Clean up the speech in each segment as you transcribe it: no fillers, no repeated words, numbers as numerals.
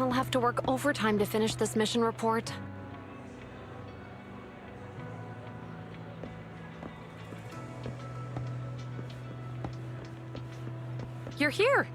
I'll have to work overtime to finish this mission report. You're here!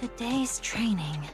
Today's training.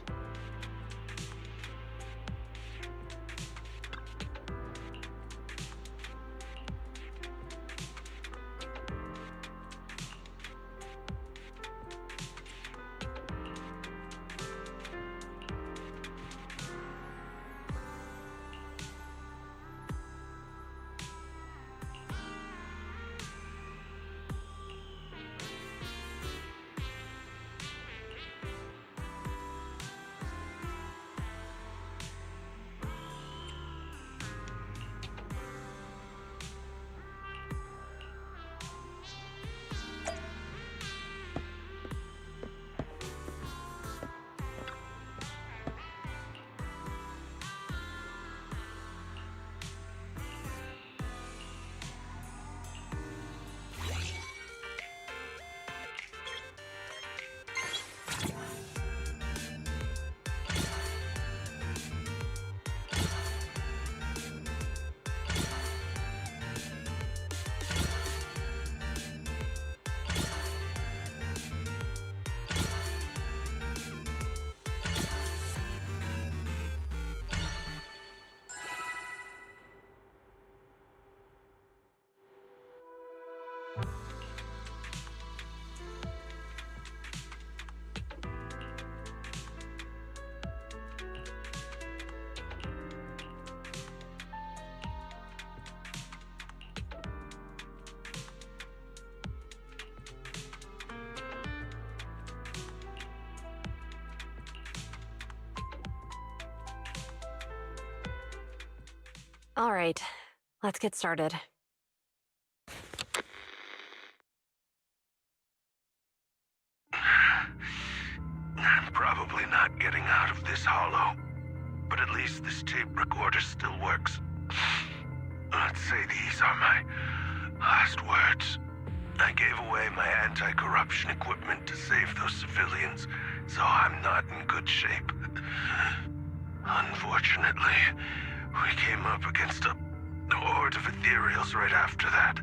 All right, let's get started. I'm probably not getting out of this hollow, but at least this tape recorder still works. Let's say these are my last words. I gave away my anti-corruption equipment to save those civilians, so I'm not in good shape. Unfortunately, we came up against a horde of ethereals right after that.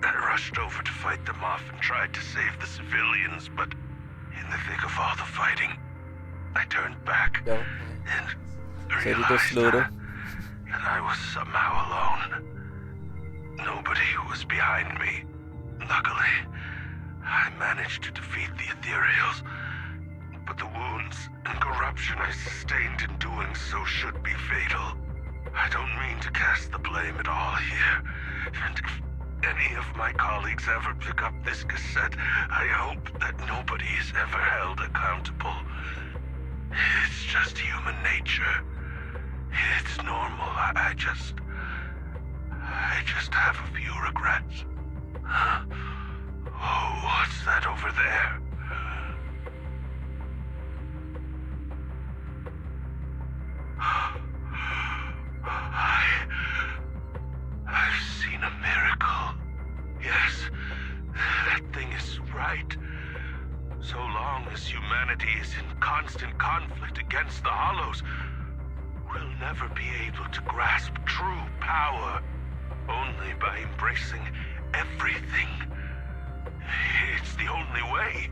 I rushed over to fight them off and tried to save the civilians, but in the thick of all the fighting, I turned back Đâu? and Sao đi tôi realized slow đâu? that I was somehow alone. Nobody was behind me. Luckily, I managed to defeat the ethereals, but the wounds and corruption I sustained in doing so should be fatal. I don't mean to cast the blame at all here, and if any of my colleagues ever pick up this cassette, I hope that nobody is ever held accountable. It's just human nature. It's normal. I just have a few regrets. Oh, what's that over there? I've seen a miracle. Yes, that thing is right. So long as humanity is in constant conflict against the Hollows, we'll never be able to grasp true power. Only by embracing everything. It's the only way.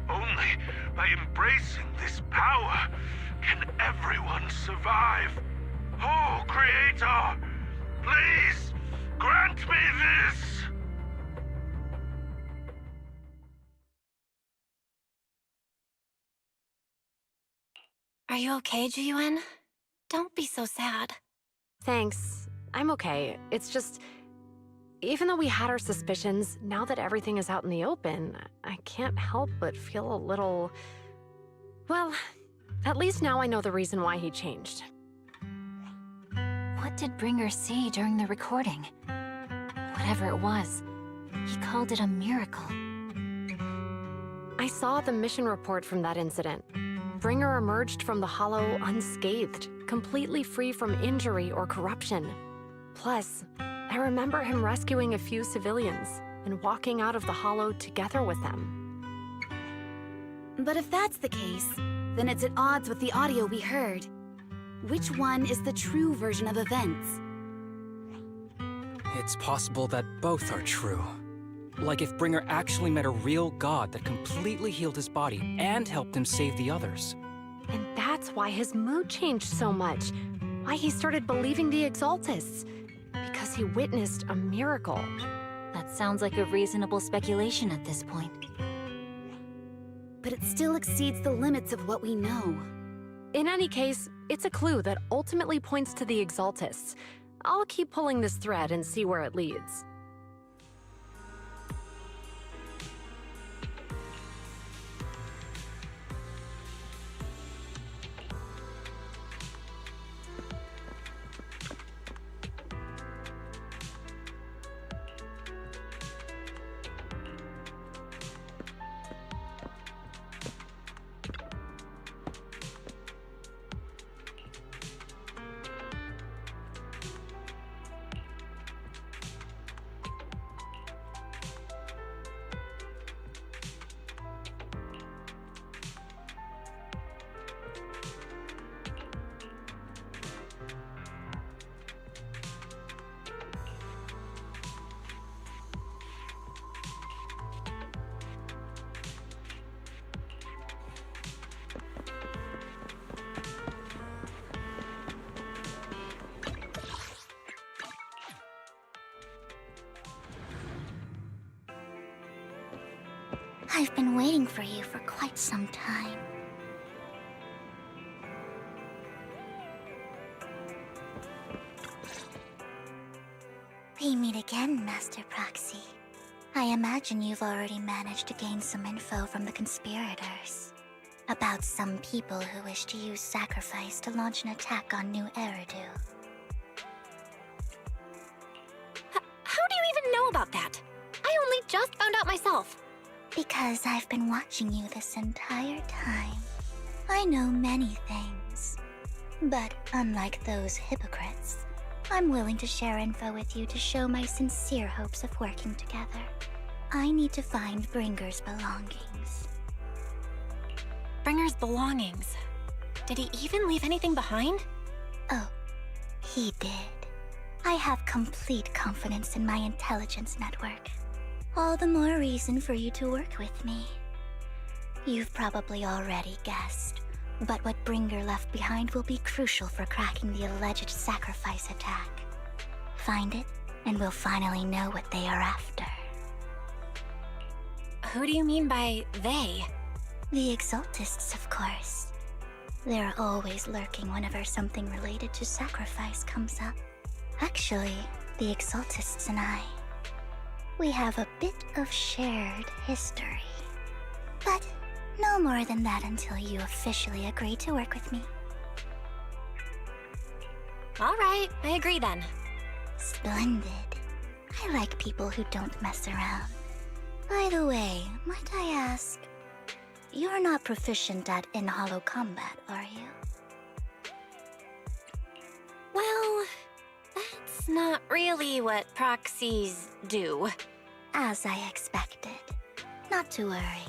Only by embracing this power can everyone survive. Oh, Creator, please grant me this! Are you okay, Jiyuan? Don't be so sad. Thanks. I'm okay. It's just, even though we had our suspicions, now that everything is out in the open, I can't help but feel a little... Well, at least now I know the reason why he changed. What did Bringer see during the recording? Whatever it was, he called it a miracle. I saw the mission report from that incident. Bringer emerged from the Hollow unscathed, completely free from injury or corruption. Plus, I remember him rescuing a few civilians and walking out of the Hollow together with them. But if that's the case, then it's at odds with the audio we heard. Which one is the true version of events? It's possible that both are true. Like if Bringer actually met a real god that completely healed his body and helped him save the others. And that's why his mood changed so much. Why he started believing the Exaltists. Because he witnessed a miracle. That sounds like a reasonable speculation at this point. But it still exceeds the limits of what we know. In any case, it's a clue that ultimately points to the Exaltists. I'll keep pulling this thread and see where it leads. I've been waiting for you for quite some time. We meet again, Master Proxy. I imagine you've already managed to gain some info from the conspirators. About some people who wish to use sacrifice to launch an attack on New Eridu. know about that? I only just found out myself. Because I've been watching you this entire time. I know many things. But unlike those hypocrites, I'm willing to share info with you to show my sincere hopes of working together. I need to find Bringer's belongings. Bringer's belongings. Did he even leave anything behind? Oh, he did. I have complete confidence in my intelligence network. All the more reason for you to work with me. You've probably already guessed, but what Bringer left behind will be crucial for cracking the alleged sacrifice attack. Find it, and we'll finally know what they are after. Who do you mean by they? The Exaltists, of course. They're always lurking whenever something related to sacrifice comes up. Actually, the Exaltists and I, we have a bit of shared history. But no more than that until you officially agree to work with me. All right, I agree then. Splendid. I like people who don't mess around. By the way, might I ask, you're not proficient at in-hollow combat, are you? Well, that's not really what proxies do. As I expected. Not to worry.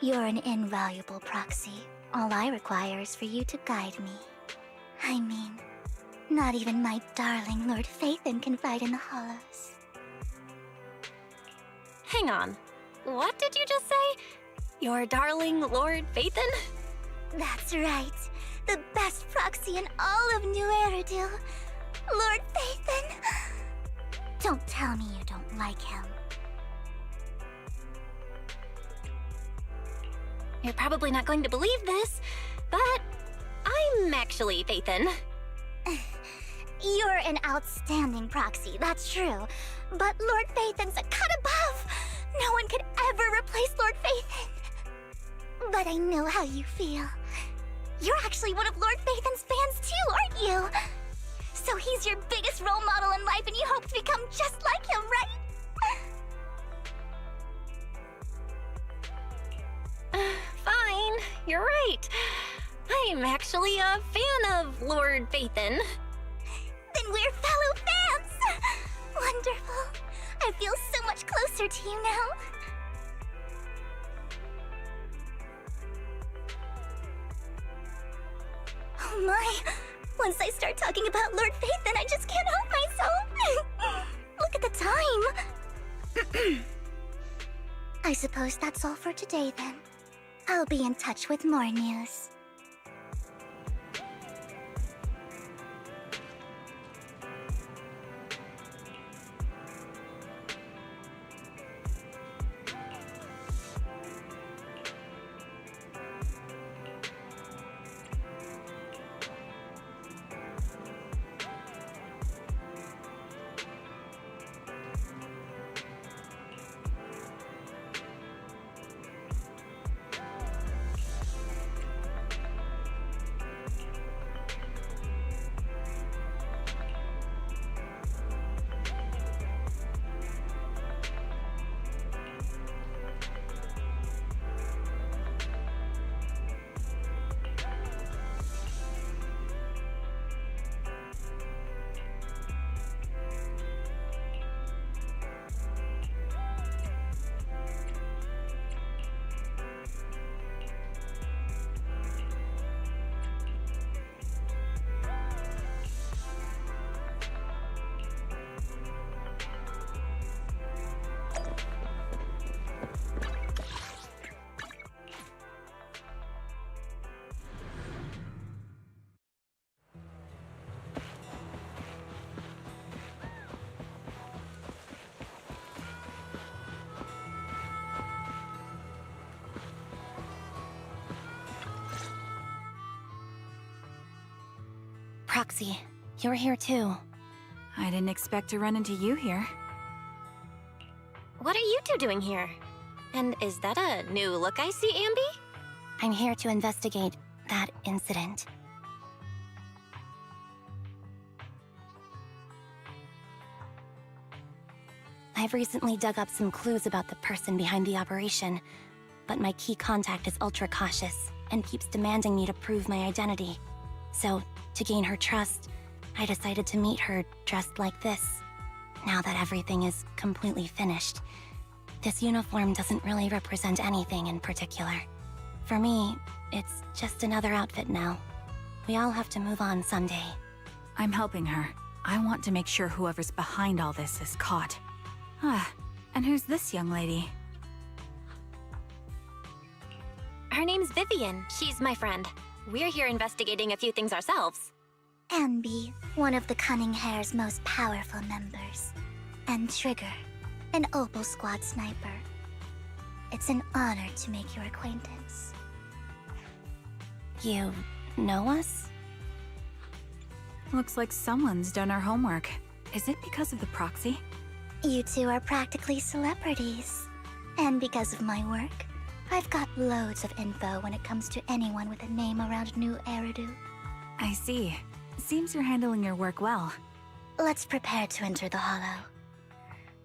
You're an invaluable proxy. All I require is for you to guide me. I mean, not even my darling Lord Phaethon can fight in the hollows. Hang on. What did you just say? Your darling Lord Phaethon? That's right. The best proxy in all of New Eridu. Lord Phaethon. Don't tell me you don't like him. You're probably not going to believe this, but I'm actually Phaethon. You're an outstanding proxy, that's true. But Lord Phaethon's a cut above. No one could ever replace Lord Phaethon. But I know how you feel. You're actually one of Lord Phaethon's fans too, aren't you? So he's your biggest role model in life and you hope to become just like him, right? Fine, you're right. I'm actually a fan of Lord Phaethon. Then we're fellow fans! Wonderful. I feel so much closer to you now. Oh my! Once I start talking about Lord Phaethon, I just can't help myself! Look at the time! I suppose that's all for today then. I'll be in touch with more news. Proxy, you're here too. I didn't expect to run into you here. What are you two doing here? And is that a new look I see, Ambi? I'm here to investigate that incident. I've recently dug up some clues about the person behind the operation, but my key contact is ultra cautious and keeps demanding me to prove my identity. So, to gain her trust, I decided to meet her dressed like this. Now that everything is completely finished, this uniform doesn't really represent anything in particular. For me, it's just another outfit now. We all have to move on someday. I'm helping her. I want to make sure whoever's behind all this is caught. And who's this young lady? Her name's Vivian. She's my friend. We're here investigating a few things ourselves. Ambi, one of the Cunning Hair's most powerful members. And Trigger, an Opal Squad sniper. It's an honor to make your acquaintance. You know us? Looks like someone's done our homework. Is it because of the proxy? You two are practically celebrities. And because of my work, I've got loads of info when it comes to anyone with a name around New Eridu. I see. Seems you're handling your work well. Let's prepare to enter the Hollow.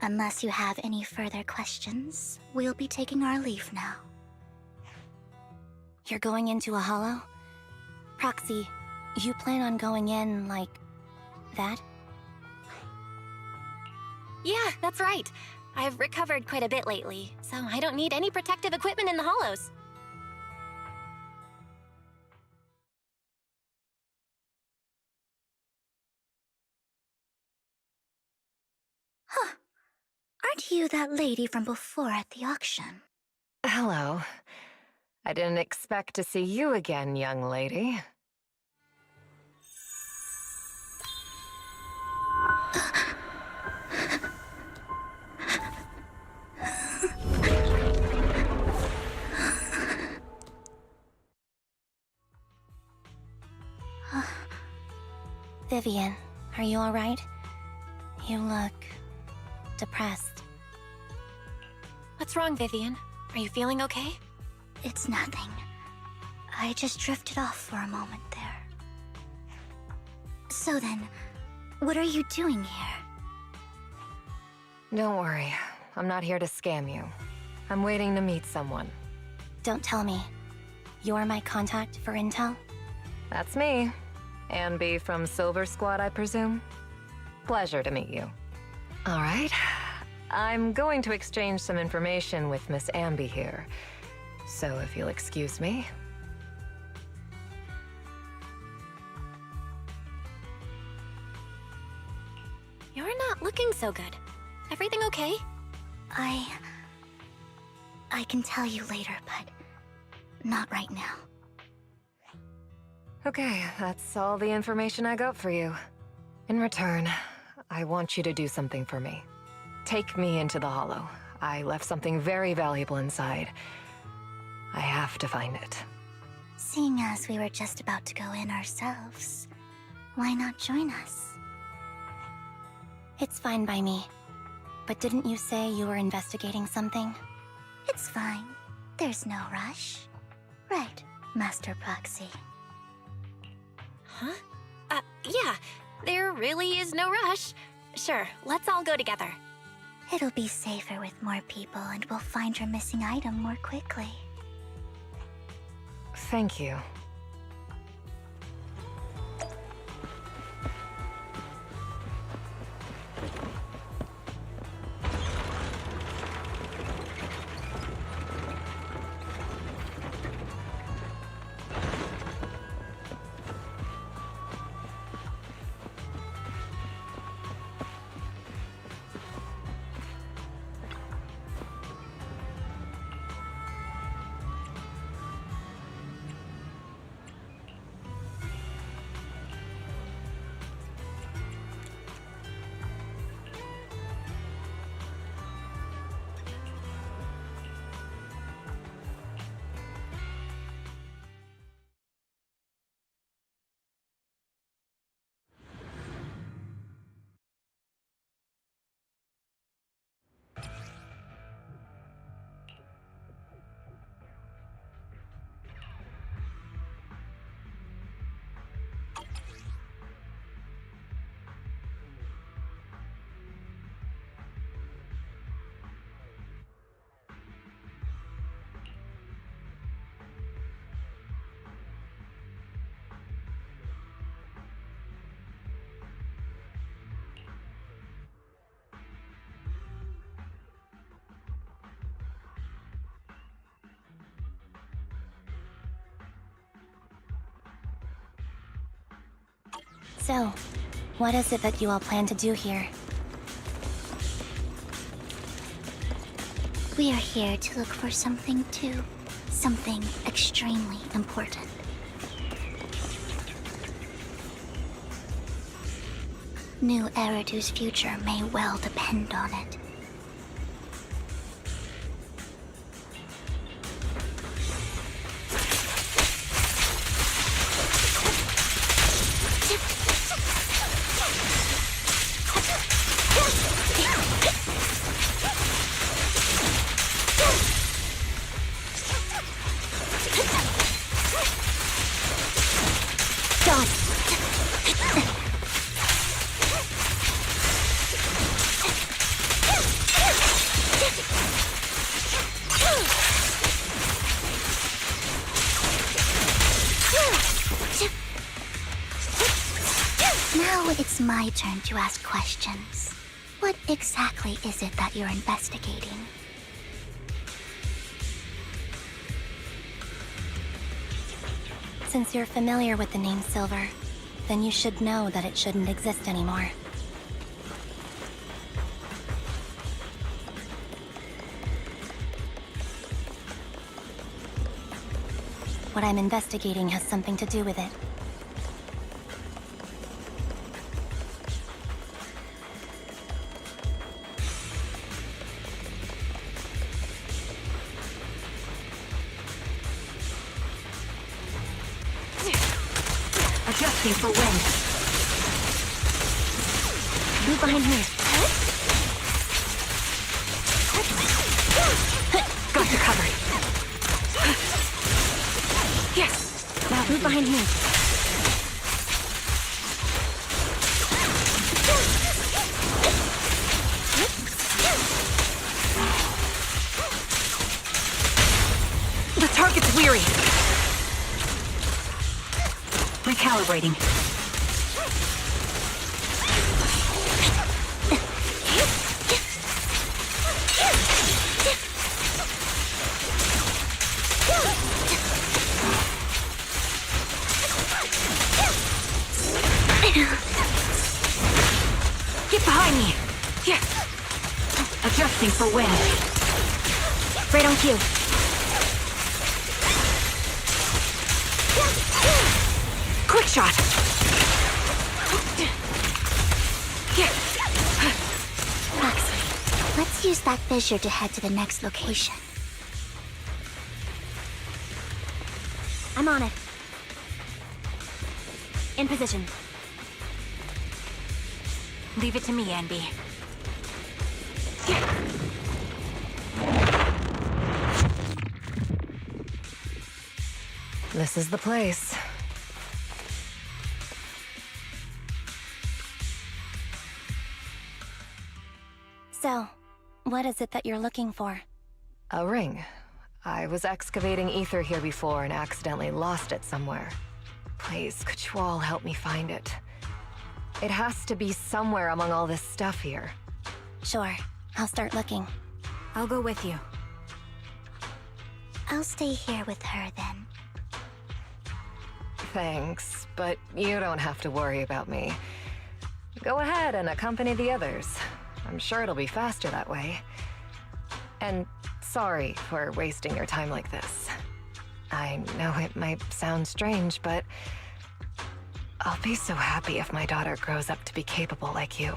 Unless you have any further questions, we'll be taking our leave now. You're going into a Hollow? Proxy, you plan on going in like that? Yeah, that's right. I've recovered quite a bit lately, so I don't need any protective equipment in the hollows. Huh. Aren't you that lady from before at the auction? Hello. I didn't expect to see you again, young lady. Vivian, are you alright? You look depressed. What's wrong, Vivian? Are you feeling okay? It's nothing. I just drifted off for a moment there. So then, what are you doing here? Don't worry. I'm not here to scam you. I'm waiting to meet someone. Don't tell me. You're my contact for intel? That's me. Ambi from Silver Squad, I presume? Pleasure to meet you. All right. I'm going to exchange some information with Miss Ambi here. So if you'll excuse me. You're not looking so good. Everything okay? I can tell you later, but not right now. Okay, that's all the information I got for you. In return, I want you to do something for me. Take me into the Hollow. I left something very valuable inside. I have to find it. Seeing as we were just about to go in ourselves, why not join us? It's fine by me. But didn't you say you were investigating something? It's fine. There's no rush. Right, Master Proxy. Huh? Yeah. There really is no rush. Sure, let's all go together. It'll be safer with more people, and we'll find your missing item more quickly. Thank you. So, what is it that you all plan to do here? We are here to look for something too. Something extremely important. New Eridu's future may well depend on it. Now it's my turn to ask questions. What exactly is it that you're investigating? Since you're familiar with the name Silver, then you should know that it shouldn't exist anymore. What I'm investigating has something to do with it. Adjusting for wind. Move behind me. Got you covered. Yes. Now Move behind me. the target's weary. Recalibrating. Get behind me! Yes! Adjusting for wind. Right on cue. Quick shot! Fox, let's use that fissure to head to the next location. I'm on it. In position. Leave it to me, Anby. This is the place. So, what is it that you're looking for? A ring. I was excavating ether here before and accidentally lost it somewhere. Please, could you all help me find it? It has to be somewhere among all this stuff here. Sure, I'll start looking. I'll go with you. I'll stay here with her then. Thanks, but you don't have to worry about me. Go ahead and accompany the others. I'm sure it'll be faster that way. And sorry for wasting your time like this. I know it might sound strange, but I'll be so happy if my daughter grows up to be capable like you.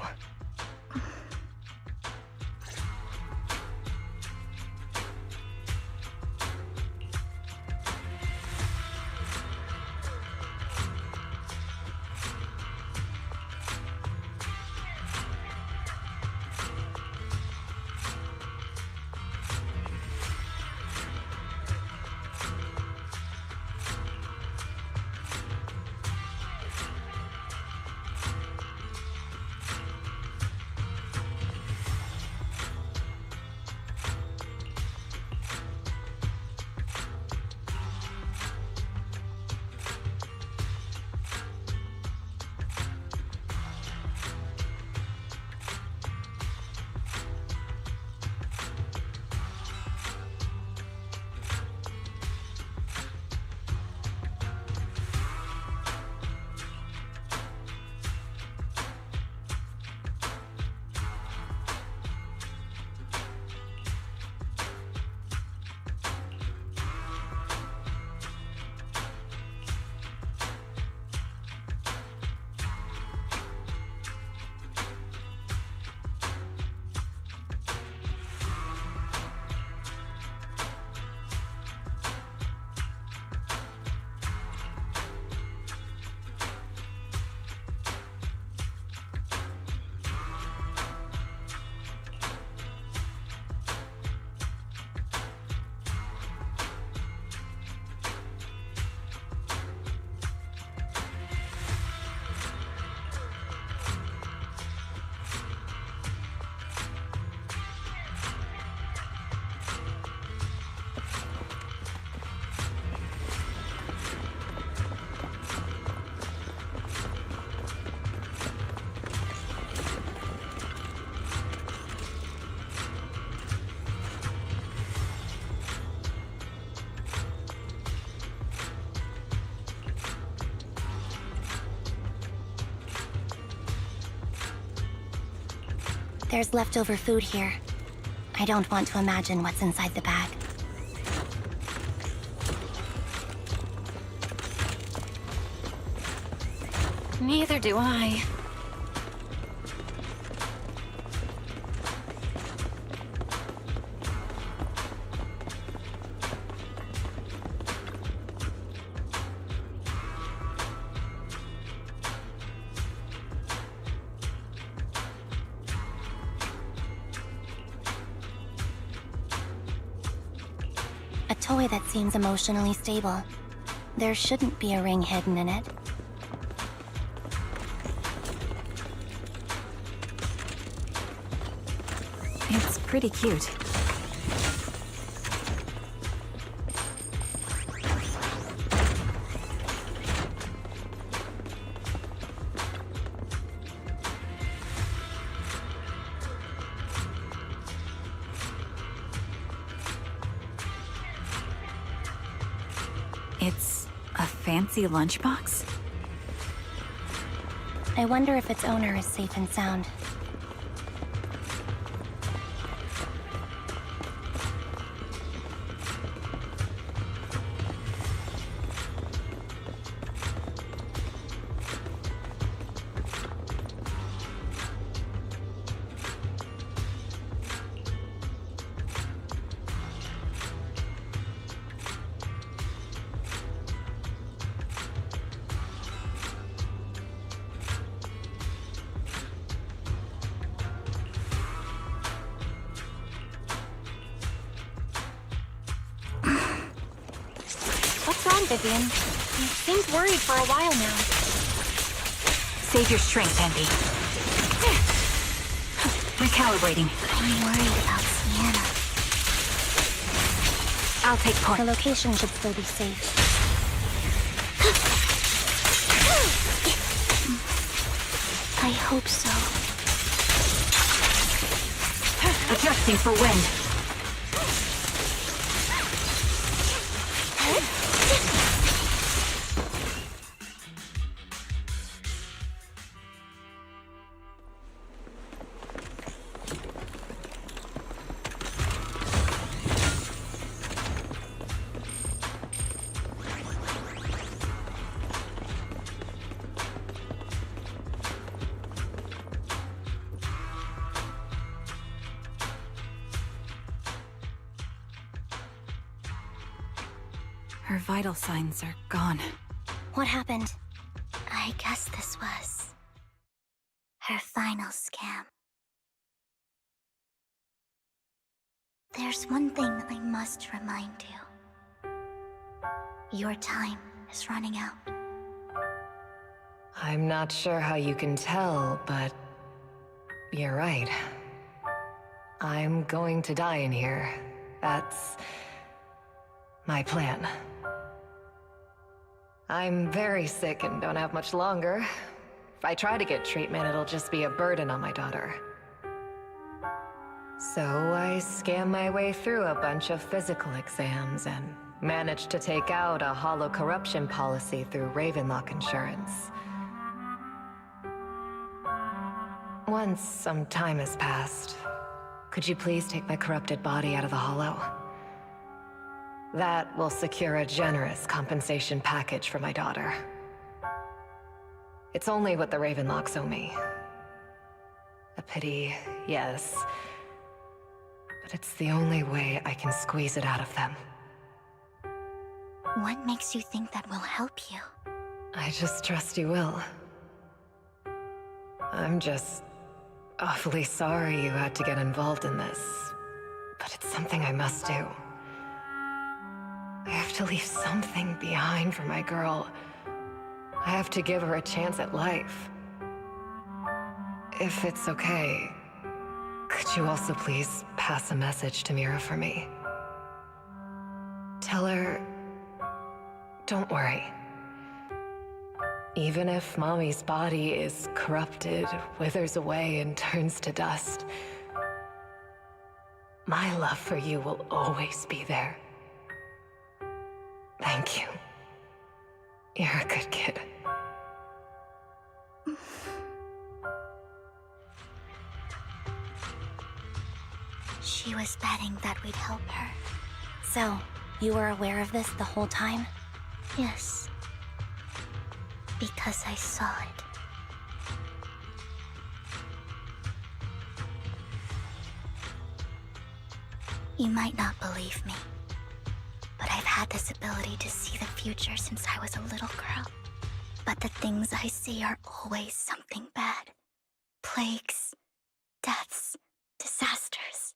There's leftover food here. I don't want to imagine what's inside the bag. Neither do I. A toy that seems emotionally stable. There shouldn't be a ring hidden in it. It's pretty cute. It's a fancy lunchbox? I wonder if its owner is safe and sound. What's wrong, Vivian? You seemed worried for a while now. Save your strength, Envy. Recalibrating. I'm worried about Sienna. I'll take point. The location should still be safe. I hope so. Adjusting for wind. Her vital signs are gone. What happened? I guess this was her final scam. There's one thing I must remind you. Your time is running out. I'm not sure how you can tell, but you're right. I'm going to die in here. That's my plan. I'm very sick and don't have much longer. If I try to get treatment, it'll just be a burden on my daughter. So I scam my way through a bunch of physical exams and managed to take out a hollow corruption policy through Ravenlock Insurance. Once some time has passed, could you please take my corrupted body out of the hollow? That will secure a generous compensation package for my daughter. It's only what the Ravenlocks owe me. A pity, yes. But it's the only way I can squeeze it out of them. What makes you think that will help you? I just trust you will. I'm just awfully sorry you had to get involved in this. But it's something I must do. I have to leave something behind for my girl. I have to give her a chance at life. If it's okay, could you also please pass a message to Mira for me? Tell her, don't worry. Even if Mommy's body is corrupted, withers away, and turns to dust, my love for you will always be there. Thank you. You're a good kid. She was betting that we'd help her. So, you were aware of this the whole time? Yes. Because I saw it. You might not believe me, but I've had this ability to see the future since I was a little girl. But the things I see are always something bad. Plagues, deaths, disasters.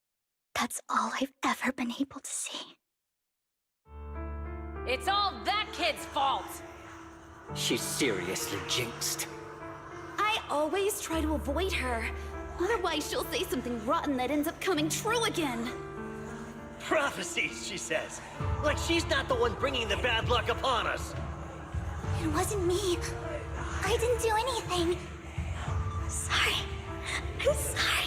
That's all I've ever been able to see. It's all that kid's fault! She's seriously jinxed. I always try to avoid her. Otherwise, she'll say something rotten that ends up coming true again. Prophecies, she says. Like she's not the one bringing the bad luck upon us. It wasn't me. I didn't do anything. Sorry. I'm sorry.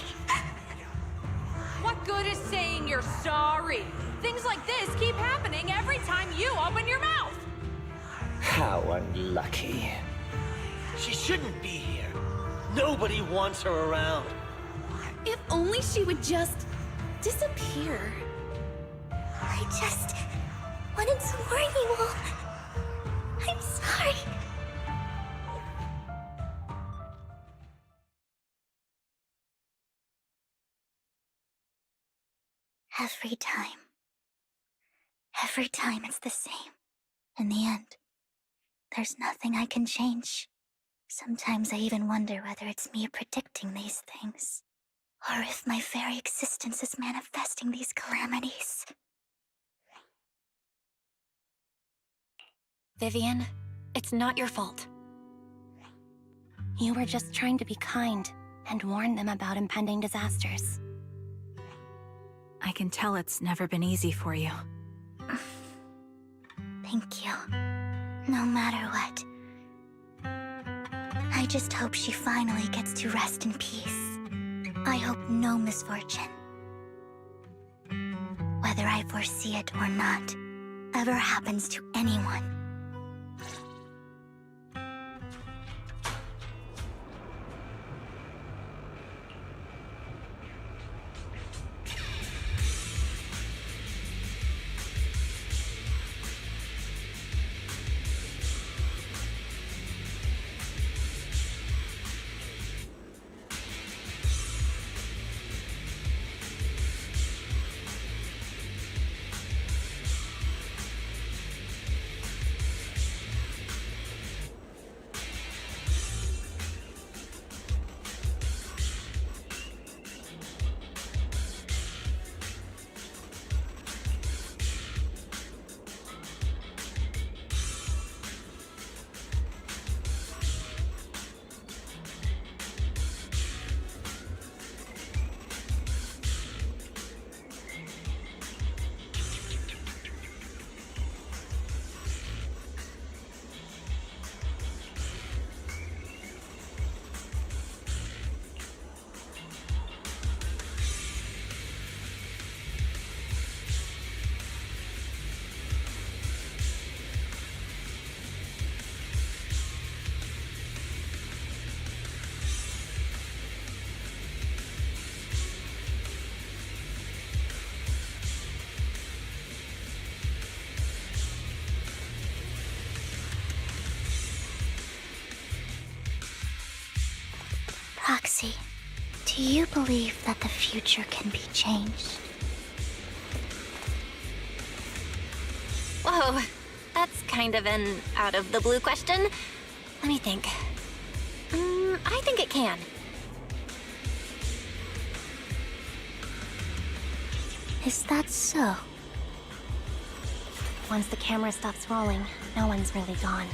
What good is saying you're sorry? Things like this keep happening every time you open your mouth! How unlucky. She shouldn't be here. Nobody wants her around. If only she would just disappear. I just wanted to warn you all. I'm sorry. Every time it's the same. In the end, there's nothing I can change. Sometimes I even wonder whether it's me predicting these things, or if my very existence is manifesting these calamities. Vivian, it's not your fault. You were just trying to be kind and warn them about impending disasters. I can tell it's never been easy for you. Thank you. No matter what. I just hope she finally gets to rest in peace. I hope no misfortune, whether I foresee it or not, ever happens to anyone. Roxy, do you believe that the future can be changed? Whoa, that's kind of an out-of-the-blue question. Let me think. I think it can. Is that so? Once the camera stops rolling, no one's really gone.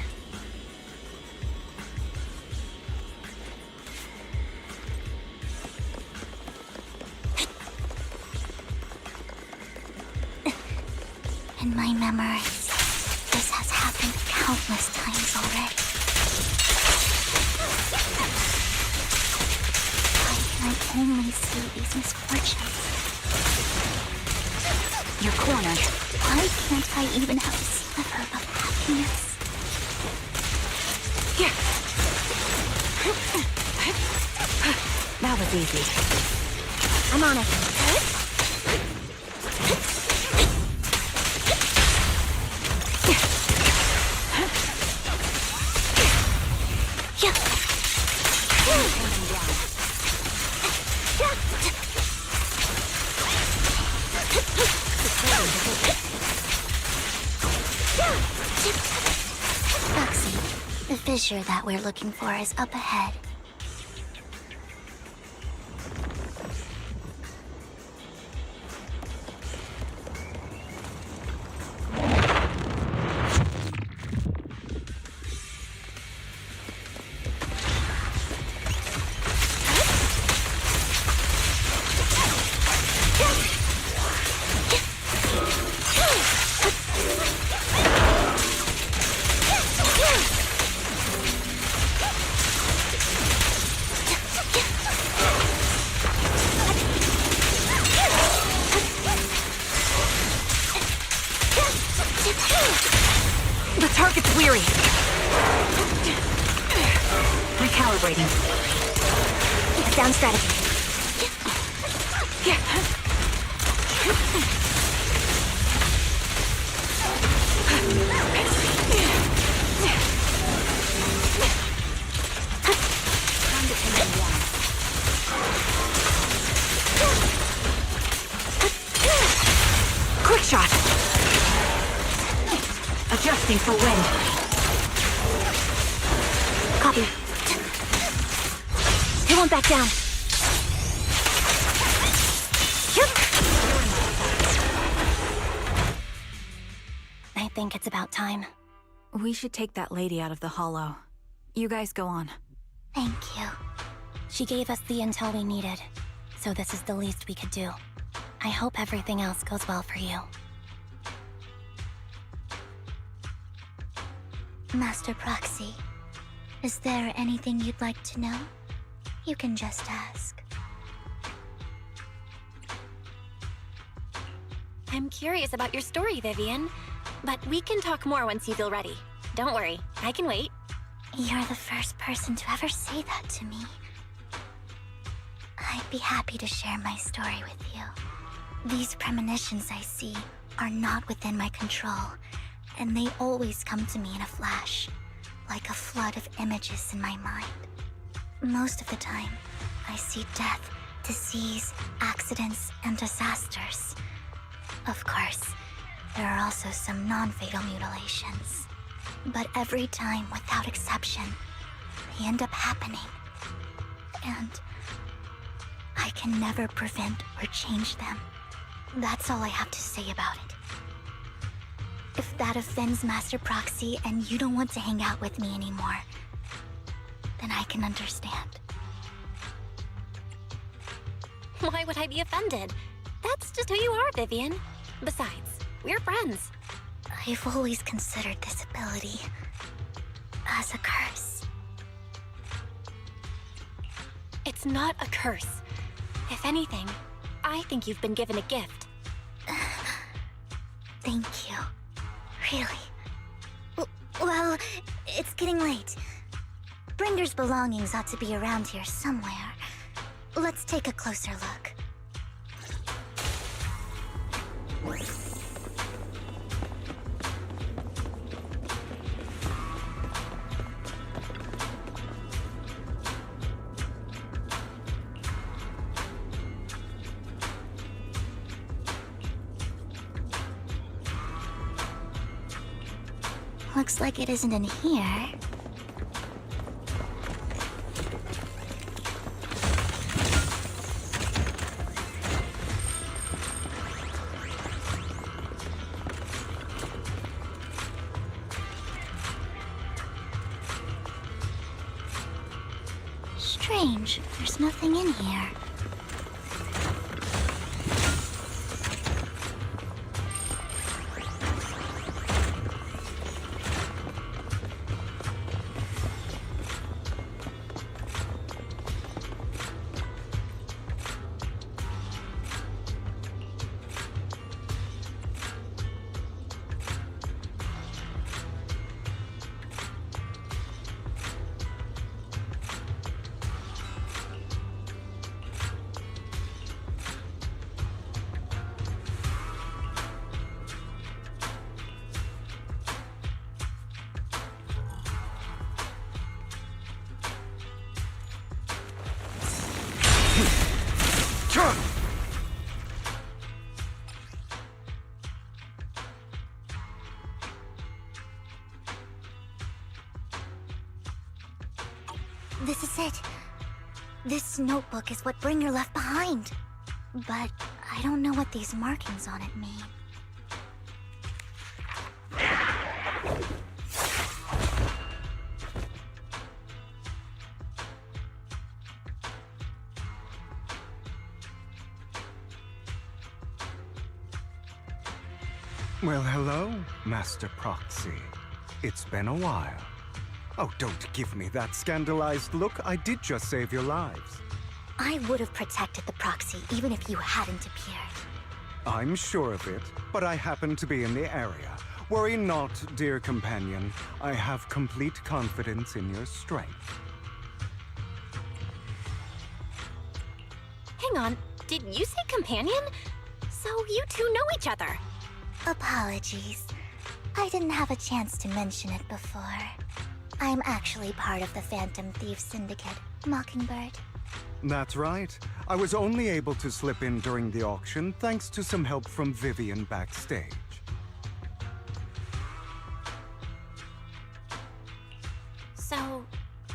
In my memories, this has happened countless times already. Why can I only see these misfortunes? You're cornered. Why can't I even have a sliver of happiness? Here. That was easy. I'm on it. fissure that we're looking for is up ahead. The target's weary. Recalibrating. Down strategy. Quick shot. Adjusting for wind. Copy. He won't back down. I think it's about time. We should take that lady out of the hollow. You guys go on. Thank you. She gave us the intel we needed, so this is the least we could do. I hope everything else goes well for you. Master Proxy, is there anything you'd like to know? You can just ask. I'm curious about your story, Vivian. But we can talk more once you feel ready. Don't worry, I can wait. You're the first person to ever say that to me. I'd be happy to share my story with you. These premonitions I see are not within my control, and they always come to me in a flash, like a flood of images in my mind. Most of the time, I see death, disease, accidents, and disasters. Of course, there are also some non-fatal mutilations. But every time, without exception, they end up happening. And I can never prevent or change them. That's all I have to say about it. If that offends Master Proxy and you don't want to hang out with me anymore, then I can understand. Why would I be offended? That's just who you are, Vivian. Besides, we're friends. I've always considered this ability as a curse. It's not a curse. If anything, I think you've been given a gift. Thank you. Really? Well, it's getting late. Brinder's belongings ought to be around here somewhere. Let's take a closer look. Looks like it isn't in here. Strange, there's nothing in here. This is it. This notebook is what Bringer left behind. But I don't know what these markings on it mean. Well, hello, Master Proxy. It's been a while. Oh, don't give me that scandalized look. I did just save your lives. I would have protected the proxy even if you hadn't appeared. I'm sure of it, but I happen to be in the area. Worry not, dear companion. I have complete confidence in your strength. Hang on, did you say companion? So you two know each other? Apologies. I didn't have a chance to mention it before. I'm actually part of the Phantom Thief Syndicate, Mockingbird. That's right. I was only able to slip in during the auction thanks to some help from Vivian backstage. So,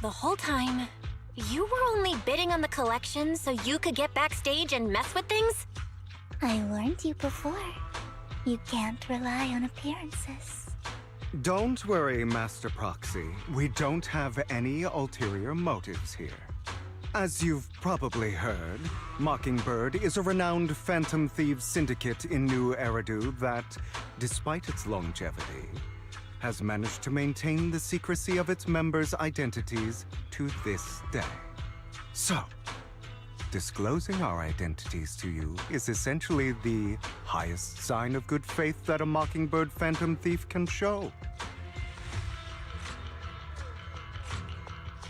the whole time, you were only bidding on the collection so you could get backstage and mess with things? I warned you before. You can't rely on appearances. Don't worry, Master Proxy. We don't have any ulterior motives here. As you've probably heard, Mockingbird is a renowned Phantom Thieves syndicate in New Eridu that, despite its longevity, has managed to maintain the secrecy of its members' identities to this day. So, disclosing our identities to you is essentially the highest sign of good faith that a Mockingbird Phantom Thief can show.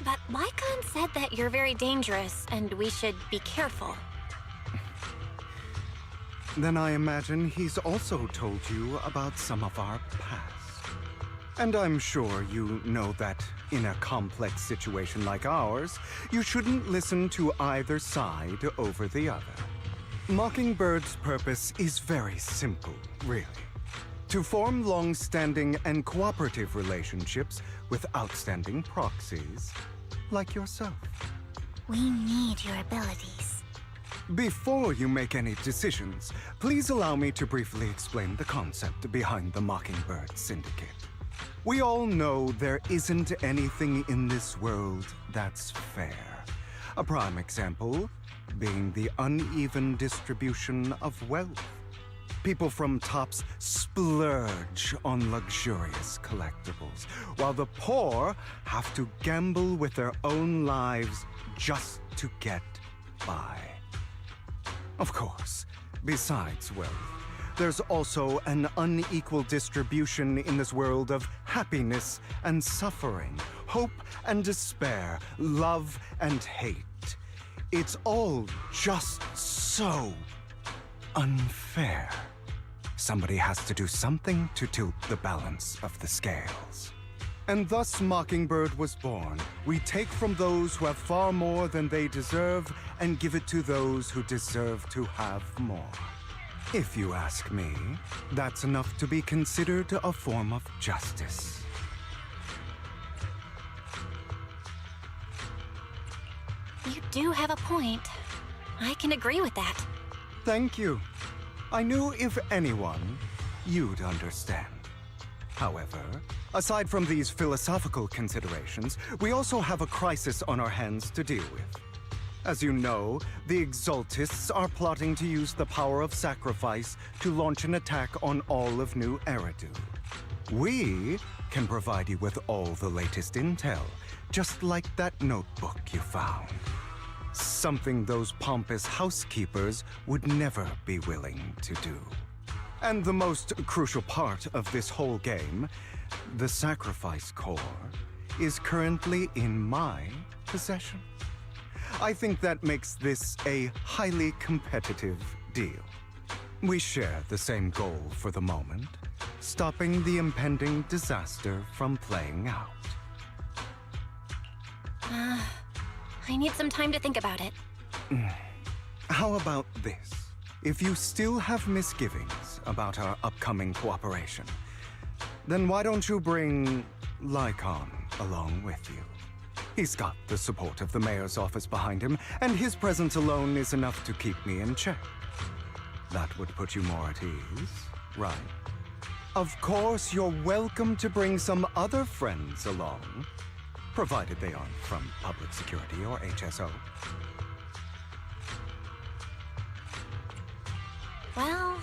But Lycon said that you're very dangerous and we should be careful. Then I imagine he's also told you about some of our past. And I'm sure you know that in a complex situation like ours, you shouldn't listen to either side over the other. Mockingbird's purpose is very simple, really. To form long-standing and cooperative relationships with outstanding proxies like yourself. We need your abilities. Before you make any decisions, please allow me to briefly explain the concept behind the Mockingbird Syndicate. We all know there isn't anything in this world that's fair. A prime example being the uneven distribution of wealth. People from tops splurge on luxurious collectibles, while the poor have to gamble with their own lives just to get by. Of course, besides wealth, there's also an unequal distribution in this world of happiness and suffering, hope and despair, love and hate. It's all just so unfair. Somebody has to do something to tilt the balance of the scales. And thus Mockingbird was born. We take from those who have far more than they deserve and give it to those who deserve to have more. If you ask me, that's enough to be considered a form of justice. You do have a point. I can agree with that. Thank you. I knew if anyone, you'd understand. However, aside from these philosophical considerations, we also have a crisis on our hands to deal with. As you know, the Exaltists are plotting to use the power of sacrifice to launch an attack on all of New Eridu. We can provide you with all the latest intel, just like that notebook you found. Something those pompous housekeepers would never be willing to do. And the most crucial part of this whole game, the sacrifice core, is currently in my possession. I think that makes this a highly competitive deal. We share the same goal for the moment, stopping the impending disaster from playing out. I need some time to think about it. How about this? If you still have misgivings about our upcoming cooperation, then why don't you bring Lycon along with you? He's got the support of the mayor's office behind him, and his presence alone is enough to keep me in check. That would put you more at ease, right? Of course, you're welcome to bring some other friends along, provided they aren't from public security or HSO. Well,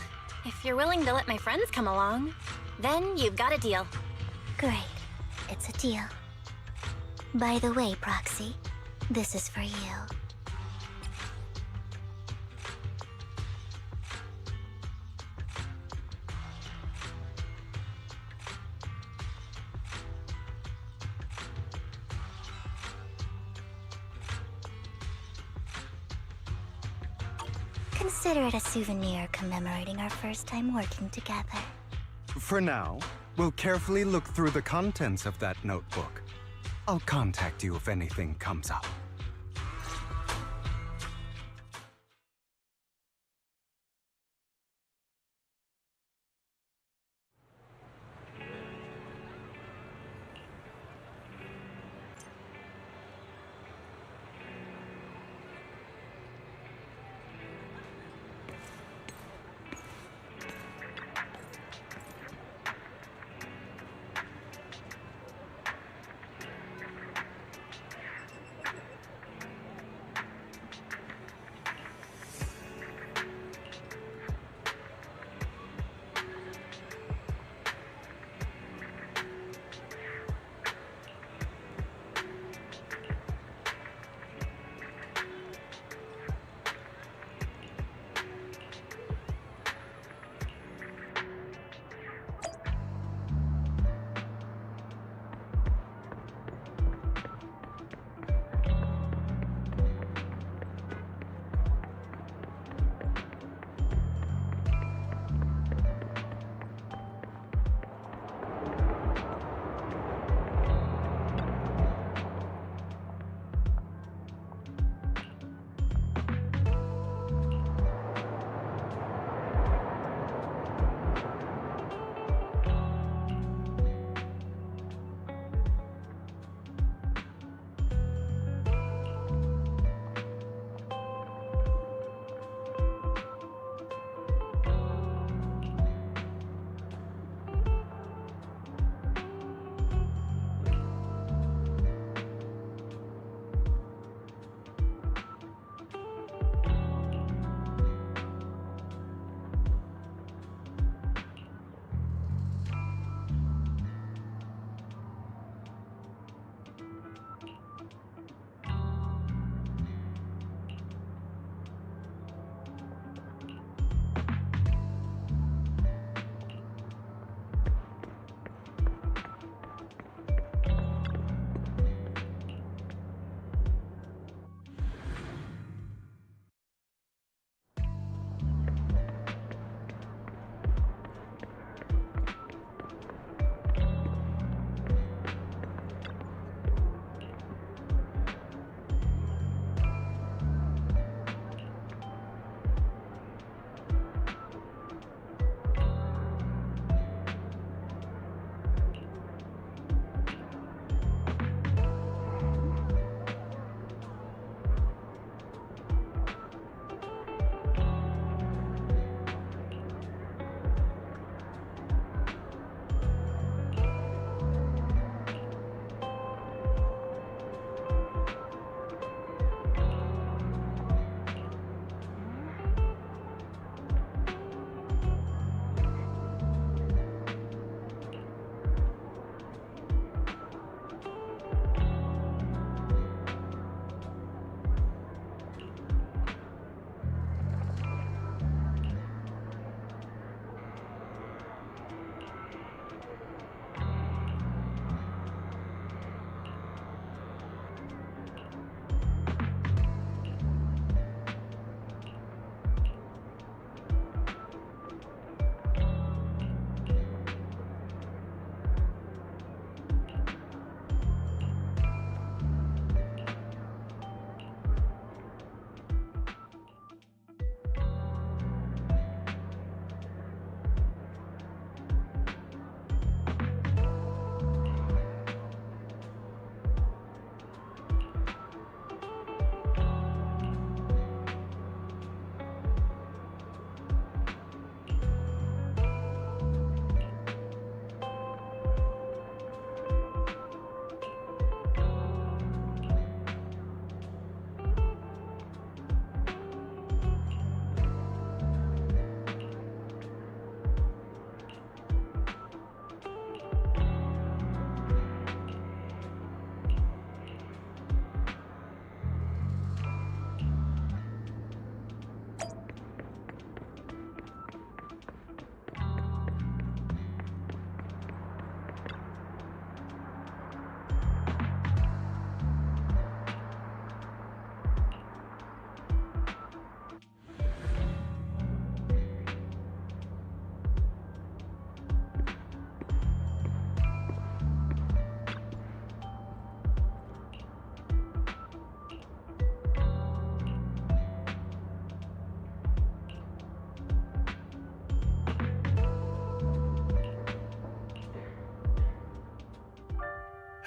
if you're willing to let my friends come along, then you've got a deal. Great. It's a deal. By the way, Proxy, this is for you. Consider it a souvenir commemorating our first time working together. For now, we'll carefully look through the contents of that notebook. I'll contact you if anything comes up.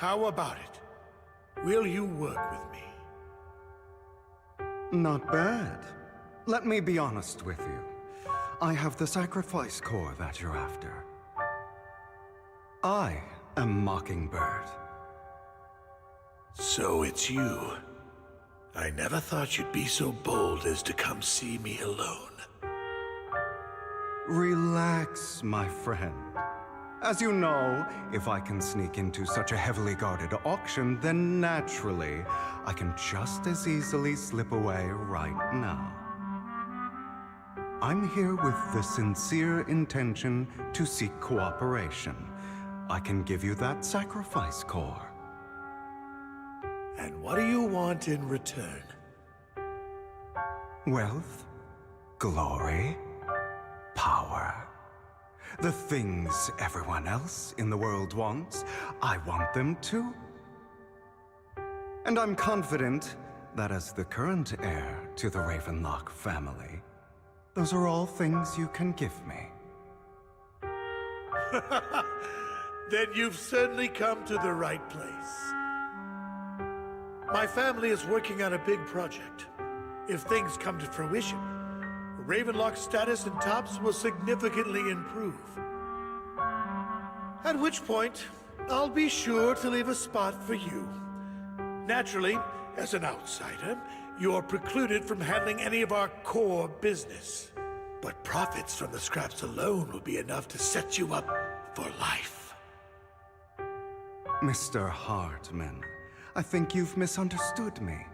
How about it? Will you work with me? Not bad. Let me be honest with you. I have the sacrifice core that you're after. I am Mockingbird. So it's you. I never thought you'd be so bold as to come see me alone. Relax, my friend. As you know, if I can sneak into such a heavily guarded auction, then naturally, I can just as easily slip away right now. I'm here with the sincere intention to seek cooperation. I can give you that sacrifice core. And what do you want in return? Wealth, glory, power. The things everyone else in the world wants, I want them too. And I'm confident that as the current heir to the Ravenlock family, those are all things you can give me. Then you've certainly come to the right place. My family is working on a big project. If things come to fruition, Ravenlock's status in Tops will significantly improve. At which point, I'll be sure to leave a spot for you. Naturally, as an outsider, you're precluded from handling any of our core business. But profits from the scraps alone will be enough to set you up for life. Mr. Hartman, I think you've misunderstood me.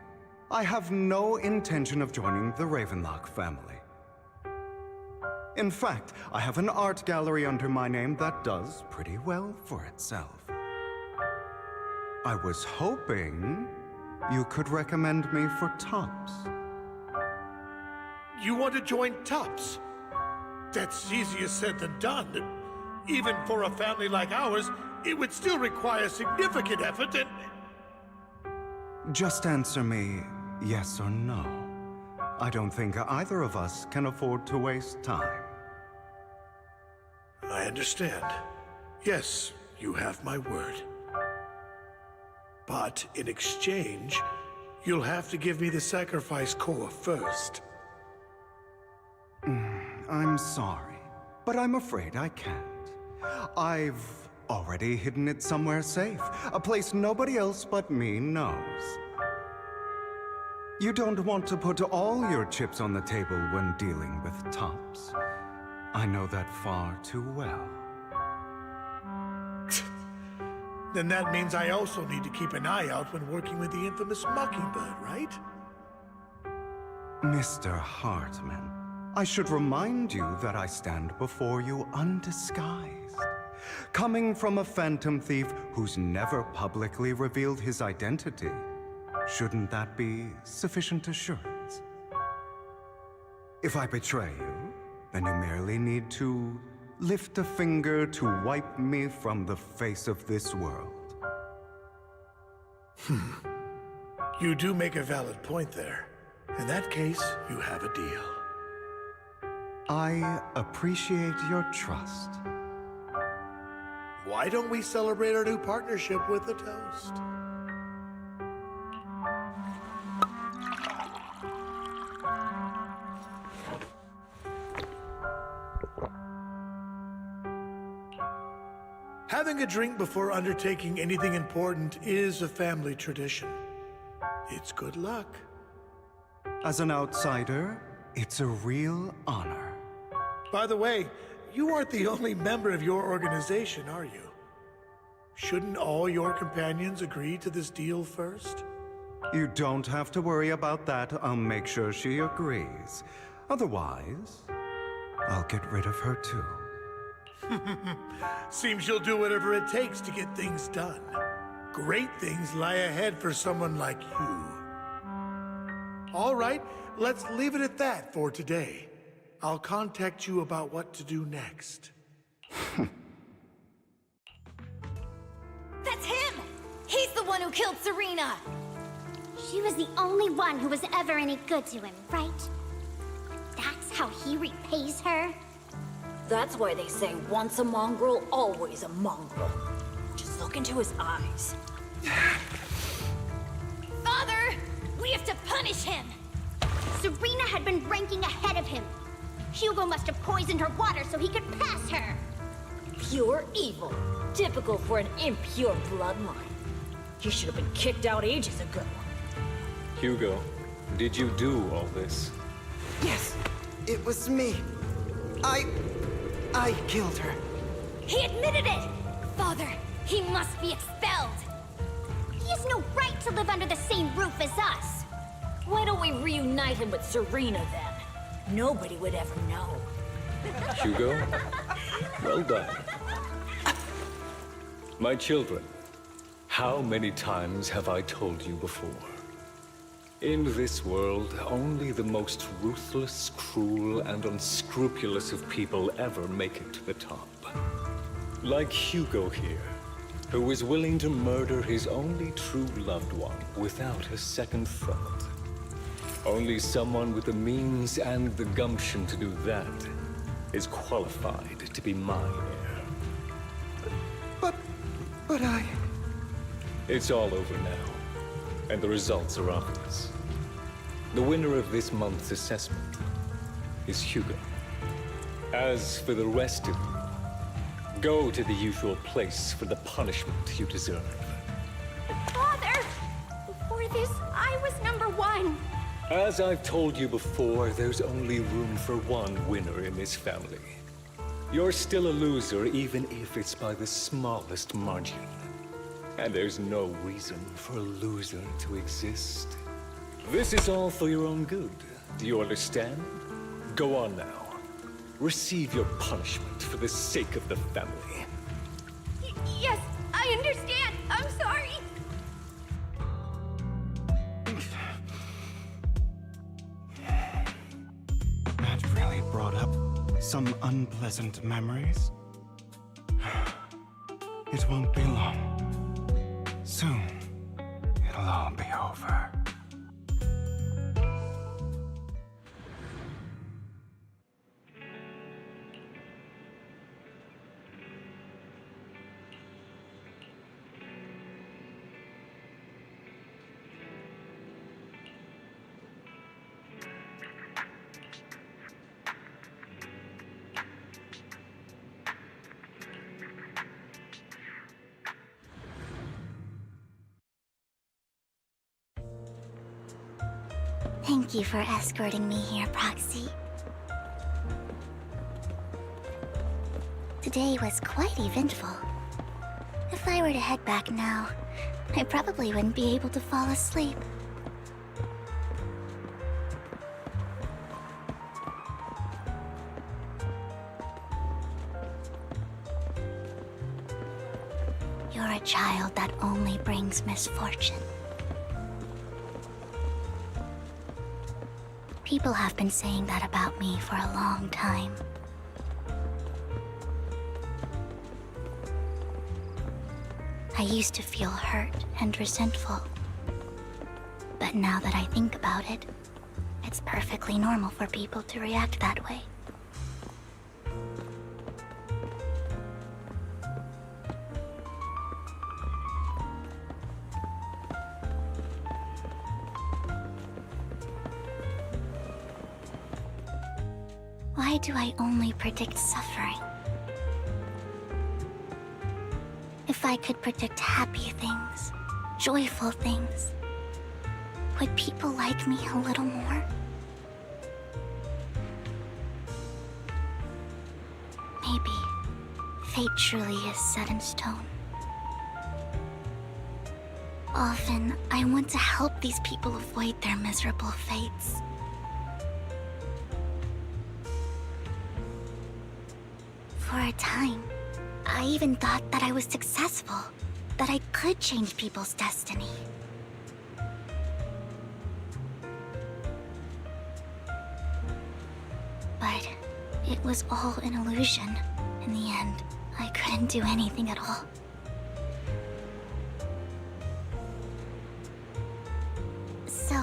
I have no intention of joining the Ravenlock family. In fact, I have an art gallery under my name that does pretty well for itself. I was hoping you could recommend me for Tops. You want to join Tops? That's easier said than done. Even for a family like ours, it would still require significant effort and... Just answer me yes or no. I don't think either of us can afford to waste time. I understand. Yes, you have my word. But in exchange, you'll have to give me the sacrifice core first. I'm sorry, but I'm afraid I can't. I've already hidden it somewhere safe, a place nobody else but me knows. You don't want to put all your chips on the table when dealing with Tops. I know that far too well. Then that means I also need to keep an eye out when working with the infamous Mockingbird, right? Mr. Hartman, I should remind you that I stand before you undisguised. Coming from a phantom thief who's never publicly revealed his identity, shouldn't that be sufficient assurance? If I betray you, then you merely need to lift a finger to wipe me from the face of this world. You do make a valid point there. In that case, you have a deal. I appreciate your trust. Why don't we celebrate our new partnership with a toast? Having a drink before undertaking anything important is a family tradition. It's good luck. As an outsider, it's a real honor. By the way, you aren't the only member of your organization, are you? Shouldn't all your companions agree to this deal first? You don't have to worry about that. I'll make sure she agrees. Otherwise, I'll get rid of her too. Seems you'll do whatever it takes to get things done. Great things lie ahead for someone like you. All right, let's leave it at that for today. I'll contact you about what to do next. That's him! He's the one who killed Serena! She was the only one who was ever any good to him, right? That's how he repays her? That's why they say once a mongrel, always a mongrel. Just look into his eyes. Father! We have to punish him! Serena had been ranking ahead of him. Hugo must have poisoned her water so he could pass her. Pure evil. Typical for an impure bloodline. He should have been kicked out ages ago. Hugo, did you do all this? Yes, it was me. I killed her. He admitted it! Father, he must be expelled. He has no right to live under the same roof as us. Why don't we reunite him with Serena then? Nobody would ever know. Hugo, well done. My children, how many times have I told you before? In this world, only the most ruthless, cruel, and unscrupulous of people ever make it to the top. Like Hugo here, who was willing to murder his only true loved one without a second thought. Only someone with the means and the gumption to do that is qualified to be my heir. But I... It's all over now, and the results are obvious. The winner of this month's assessment is Hugo. As for the rest of you, go to the usual place for the punishment you deserve. Father! Before this, I was #1. As I've told you before, there's only room for one winner in this family. You're still a loser, even if it's by the smallest margin. And there's no reason for a loser to exist. This is all for your own good. Do you understand? Go on now. Receive your punishment for the sake of the family. Yes, I understand. I'm sorry. That really brought up some unpleasant memories. It won't be long. Soon, it'll all be over. Thank you for escorting me here, Proxy. Today was quite eventful. If I were to head back now, I probably wouldn't be able to fall asleep. You're a child that only brings misfortune. People have been saying that about me for a long time. I used to feel hurt and resentful. But now that I think about it, it's perfectly normal for people to react that way. Why do I only predict suffering? If I could predict happy things, joyful things, would people like me a little more? Maybe fate truly is set in stone. Often, I want to help these people avoid their miserable fates. For a time, I even thought that I was successful, that I could change people's destiny. But it was all an illusion. In the end, I couldn't do anything at all. So,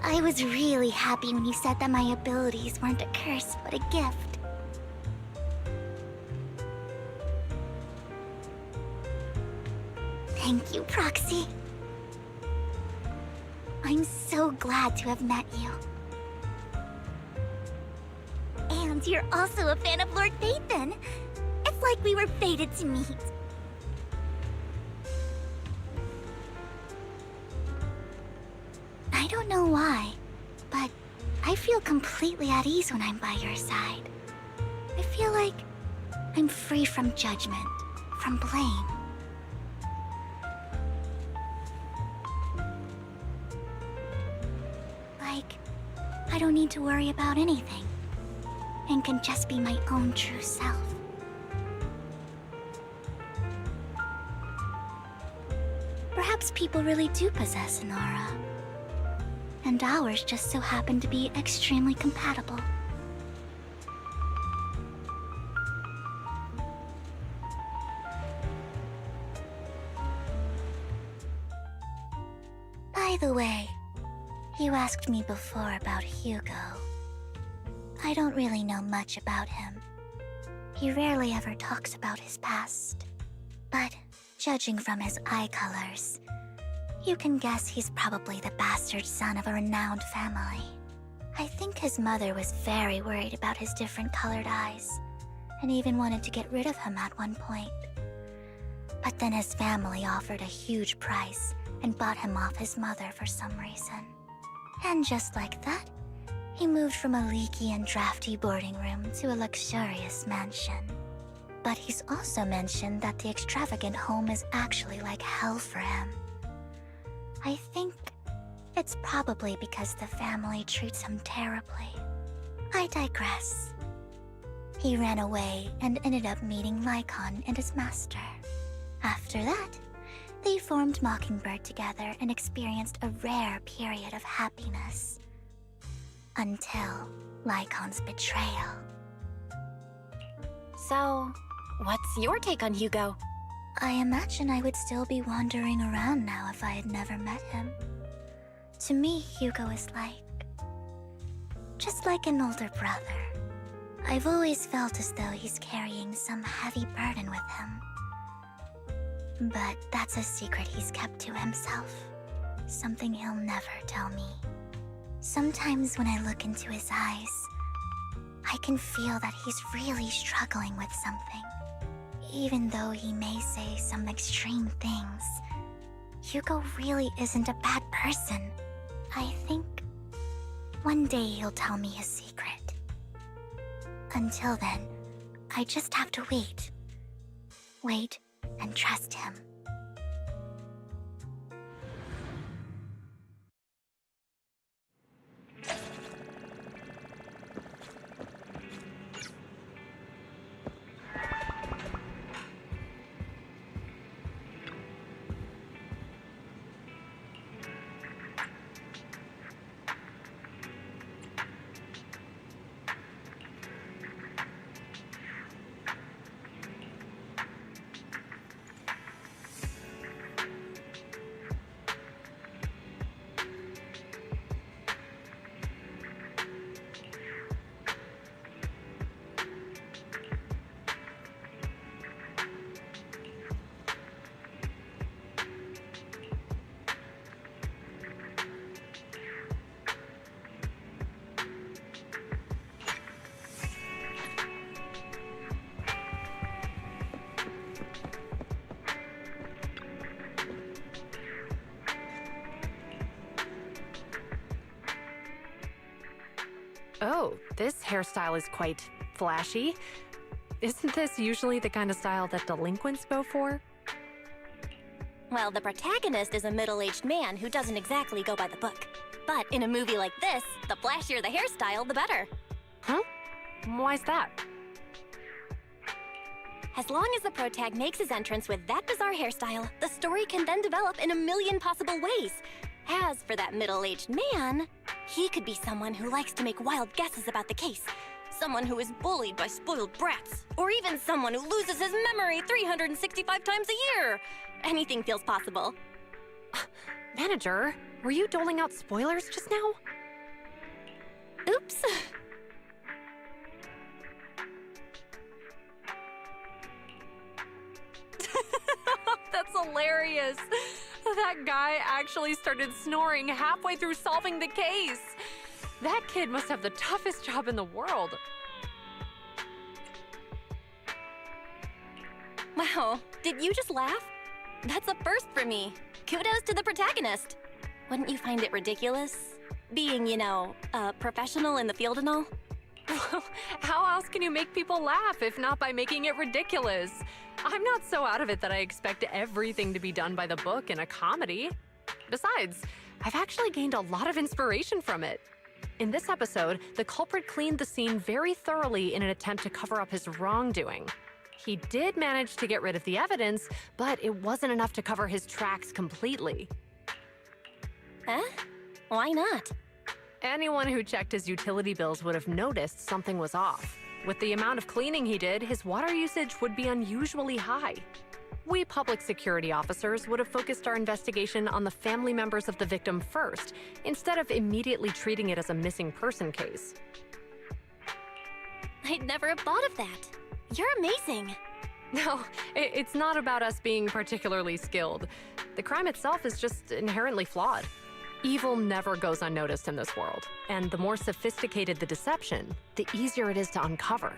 I was really happy when you said that my abilities weren't a curse, but a gift. Thank you, Proxy. I'm so glad to have met you. And you're also a fan of Lord Phaethon. It's like we were fated to meet. I don't know why, but I feel completely at ease when I'm by your side. I feel like I'm free from judgment, from blame. Like, I don't need to worry about anything, and can just be my own true self. Perhaps people really do possess an aura, and ours just so happen to be extremely compatible. By the way, you asked me before about Hugo. I don't really know much about him. He rarely ever talks about his past. But judging from his eye colors, you can guess he's probably the bastard son of a renowned family. I think his mother was very worried about his different colored eyes, and even wanted to get rid of him at one point. But then his family offered a huge price and bought him off his mother for some reason. And just like that, he moved from a leaky and drafty boarding room to a luxurious mansion. But he's also mentioned that the extravagant home is actually like hell for him. I think it's probably because the family treats him terribly. I digress. He ran away and ended up meeting Lycon and his master. After that, they formed Mockingbird together and experienced a rare period of happiness. Until Lycon's betrayal. So, what's your take on Hugo? I imagine I would still be wandering around now if I had never met him. To me, Hugo is just like an older brother. I've always felt as though he's carrying some heavy burden with him. But that's a secret he's kept to himself. Something he'll never tell me. Sometimes when I look into his eyes, I can feel that he's really struggling with something. Even though he may say some extreme things, Hugo really isn't a bad person. I think one day he'll tell me his secret. Until then, I just have to wait. Wait and trust him. Oh, this hairstyle is quite flashy. Isn't this usually the kind of style that delinquents go for? Well, the protagonist is a middle-aged man who doesn't exactly go by the book. But in a movie like this, the flashier the hairstyle, the better. Huh? Why's that? As long as the protag makes his entrance with that bizarre hairstyle, the story can then develop in a million possible ways. As for that middle-aged man, he could be someone who likes to make wild guesses about the case, someone who is bullied by spoiled brats, or even someone who loses his memory 365 times a year. Anything feels possible. Manager, were you doling out spoilers just now? Oops. That's a hilarious. That guy actually started snoring halfway through solving the case. That kid must have the toughest job in the world. Wow, did you just laugh? That's a first for me. Kudos to the protagonist. Wouldn't you find it ridiculous? Being, a professional in the field and all? How else can you make people laugh if not by making it ridiculous? I'm not so out of it that I expect everything to be done by the book in a comedy. Besides, I've actually gained a lot of inspiration from it. In this episode, the culprit cleaned the scene very thoroughly in an attempt to cover up his wrongdoing. He did manage to get rid of the evidence, but it wasn't enough to cover his tracks completely. Huh? Why not? Anyone who checked his utility bills would have noticed something was off. With the amount of cleaning he did, his water usage would be unusually high. We public security officers would have focused our investigation on the family members of the victim first, instead of immediately treating it as a missing person case. I'd never have thought of that. You're amazing. No, it's not about us being particularly skilled. The crime itself is just inherently flawed. Evil never goes unnoticed in this world, and the more sophisticated the deception, the easier it is to uncover.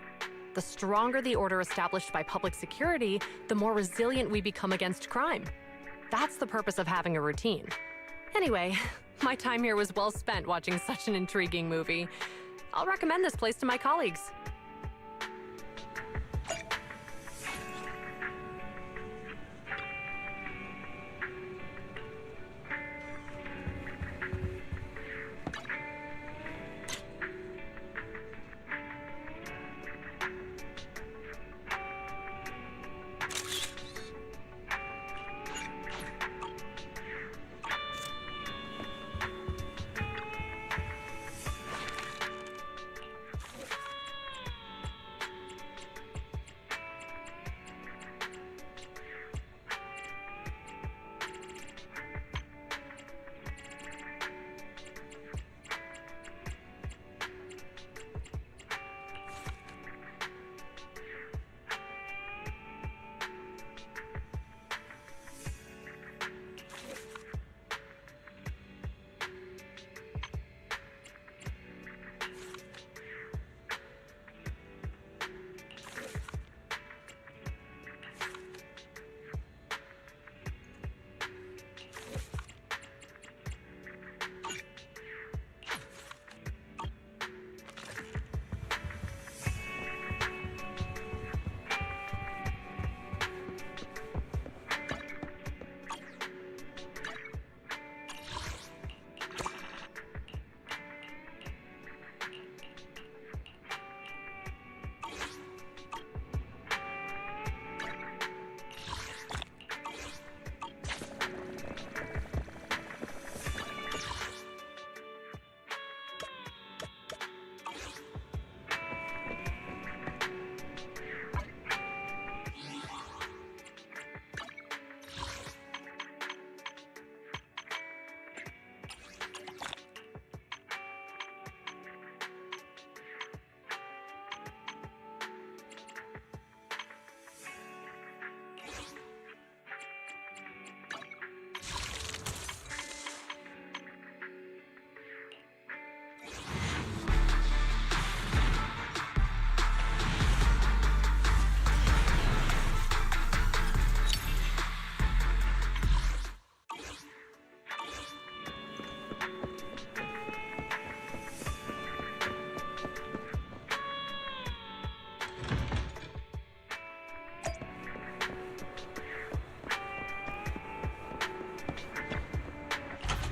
The stronger the order established by public security, the more resilient we become against crime. That's the purpose of having a routine. Anyway, my time here was well spent watching such an intriguing movie. I'll recommend this place to my colleagues.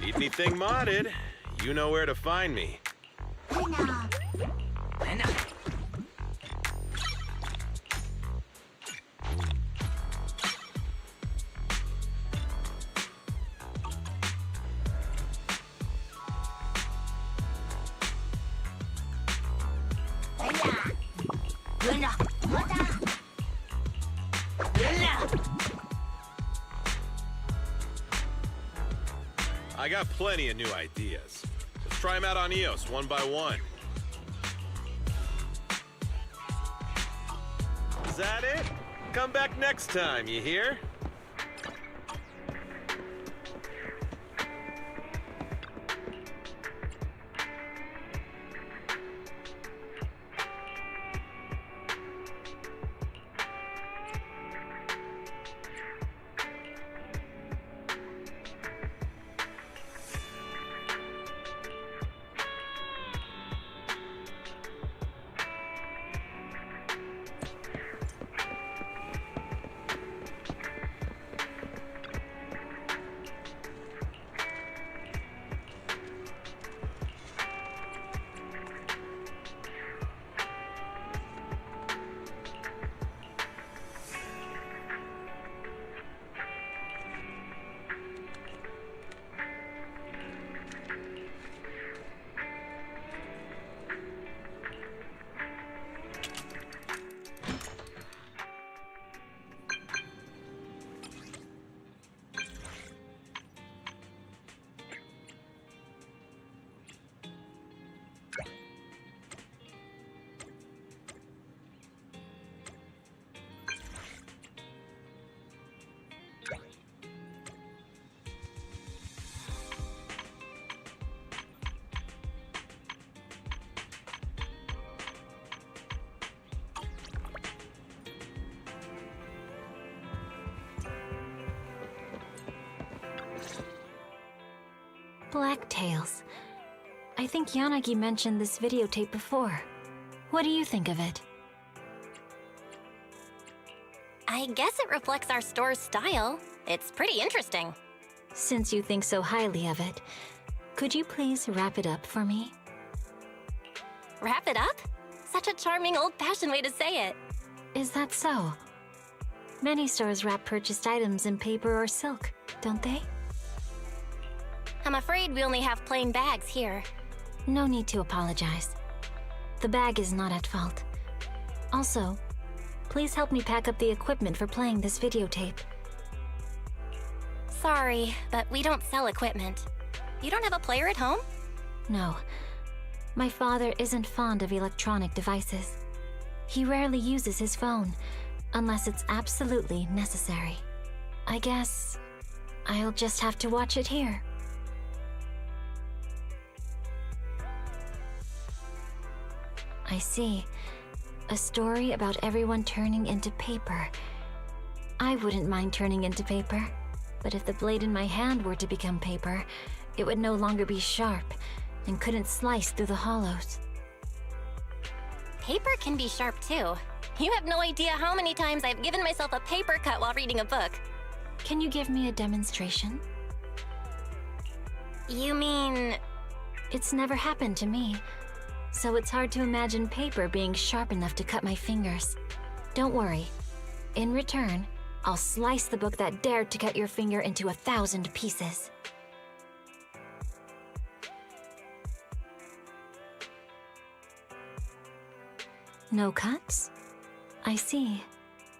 Need anything modded? You know where to find me. I got plenty of new ideas. Let's try them out on EOS one by one. Is that it? Come back next time, you hear? Black Tales. I think Yanagi mentioned this videotape before. What do you think of it? I guess it reflects our store's style. It's pretty interesting. Since you think so highly of it, could you please wrap it up for me? Wrap it up? Such a charming old-fashioned way to say it. Is that so? Many stores wrap purchased items in paper or silk, don't they? I'm afraid we only have plain bags here. No need to apologize. The bag is not at fault. Also, please help me pack up the equipment for playing this videotape. Sorry, but we don't sell equipment. You don't have a player at home? No. My father isn't fond of electronic devices. He rarely uses his phone, unless it's absolutely necessary. I guess I'll just have to watch it here. I see. A story about everyone turning into paper. I wouldn't mind turning into paper, but if the blade in my hand were to become paper, it would no longer be sharp and couldn't slice through the hollows. Paper can be sharp too. You have no idea how many times I've given myself a paper cut while reading a book. Can you give me a demonstration? You mean... It's never happened to me, so it's hard to imagine paper being sharp enough to cut my fingers. Don't worry. In return, I'll slice the book that dared to cut your finger into 1,000 pieces. No cuts? I see.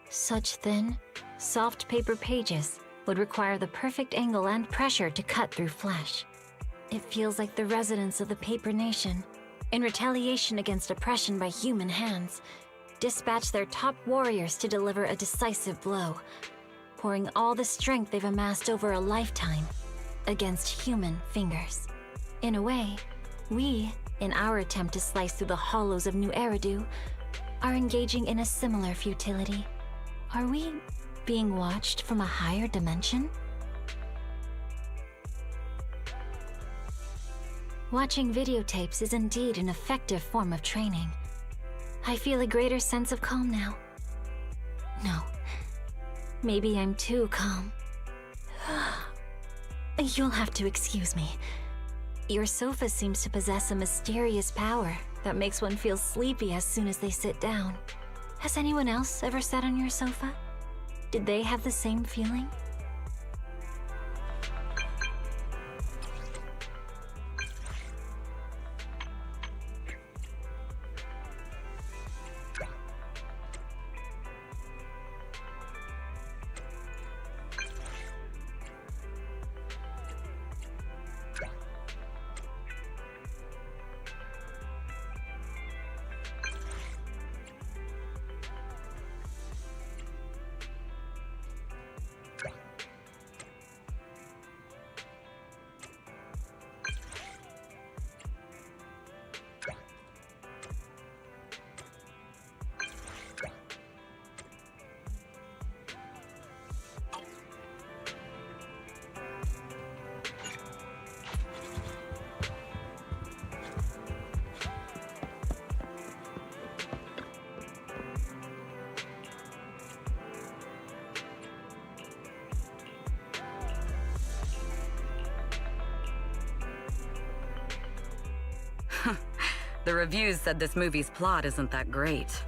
Such thin, soft paper pages would require the perfect angle and pressure to cut through flesh. It feels like the residents of the Paper Nation, in retaliation against oppression by human hands, dispatch their top warriors to deliver a decisive blow, pouring all the strength they've amassed over a lifetime against human fingers. In a way, we, in our attempt to slice through the hollows of New Eridu, are engaging in a similar futility. Are we being watched from a higher dimension? Watching videotapes is indeed an effective form of training. I feel a greater sense of calm now. No, maybe I'm too calm. You'll have to excuse me. Your sofa seems to possess a mysterious power that makes one feel sleepy as soon as they sit down. Has anyone else ever sat on your sofa? Did they have the same feeling? The reviews said this movie's plot isn't that great.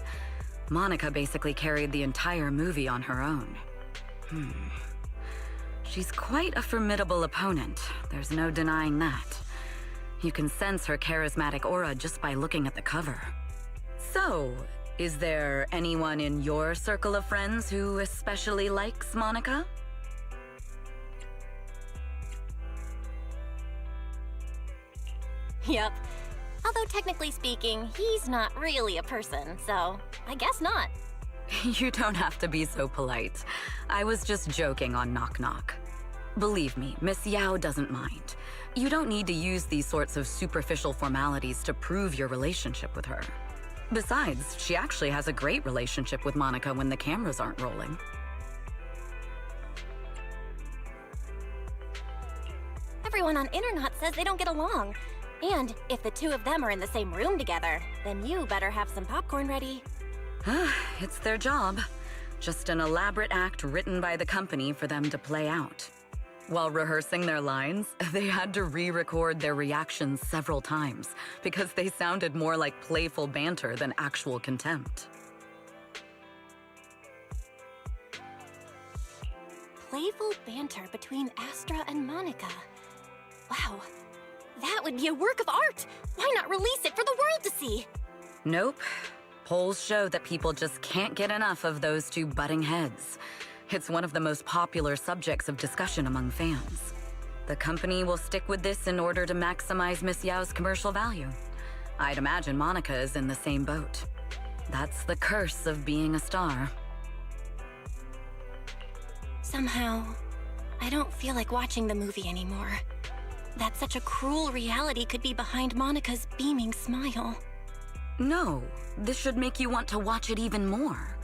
Monica basically carried the entire movie on her own. She's quite a formidable opponent. There's no denying that. You can sense her charismatic aura just by looking at the cover. So, is there anyone in your circle of friends who especially likes Monica? Yep. Although technically speaking, he's not really a person, so I guess not. You don't have to be so polite. I was just joking on Knock Knock. Believe me, Miss Yao doesn't mind. You don't need to use these sorts of superficial formalities to prove your relationship with her. Besides, she actually has a great relationship with Monica when the cameras aren't rolling. everyone on Internet says they don't get along. And if the two of them are in the same room together, then you better have some popcorn ready. It's their job. Just an elaborate act written by the company for them to play out. While rehearsing their lines, they had to re-record their reactions several times because they sounded more like playful banter than actual contempt. Playful banter between Astra and Monica. Wow, that would be a work of art! Why not release it for the world to see? Nope. Polls show that people just can't get enough of those two butting heads. It's one of the most popular subjects of discussion among fans. The company will stick with this in order to maximize Miss Yao's commercial value. I'd imagine Monica is in the same boat. That's the curse of being a star. Somehow, I don't feel like watching the movie anymore. That such a cruel reality could be behind Monica's beaming smile. No, this should make you want to watch it even more.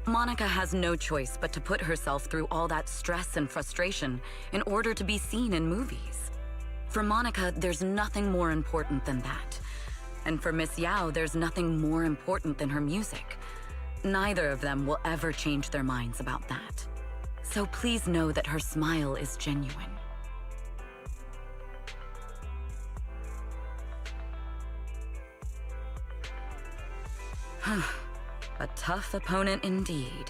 Monica has no choice but to put herself through all that stress and frustration in order to be seen in movies. For Monica, there's nothing more important than that. And for Miss Yao, there's nothing more important than her music. Neither of them will ever change their minds about that. So please know that her smile is genuine. A tough opponent indeed.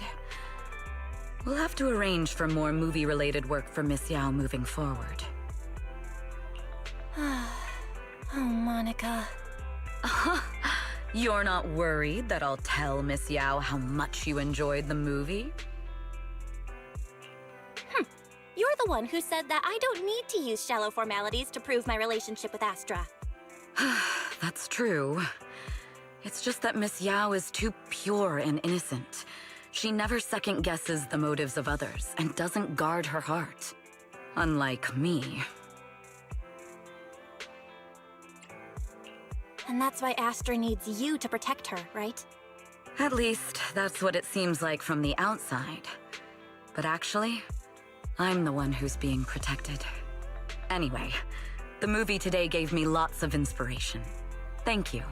We'll have to arrange for more movie-related work for Miss Yao moving forward. Oh, Monica. You're not worried that I'll tell Miss Yao how much you enjoyed the movie? You're the one who said that I don't need to use shallow formalities to prove my relationship with Astra. That's true. It's just that Miss Yao is too pure and innocent. She never second-guesses the motives of others and doesn't guard her heart. Unlike me. And that's why Astra needs you to protect her, right? At least, that's what it seems like from the outside. But actually, I'm the one who's being protected. Anyway, the movie today gave me lots of inspiration. Thank you.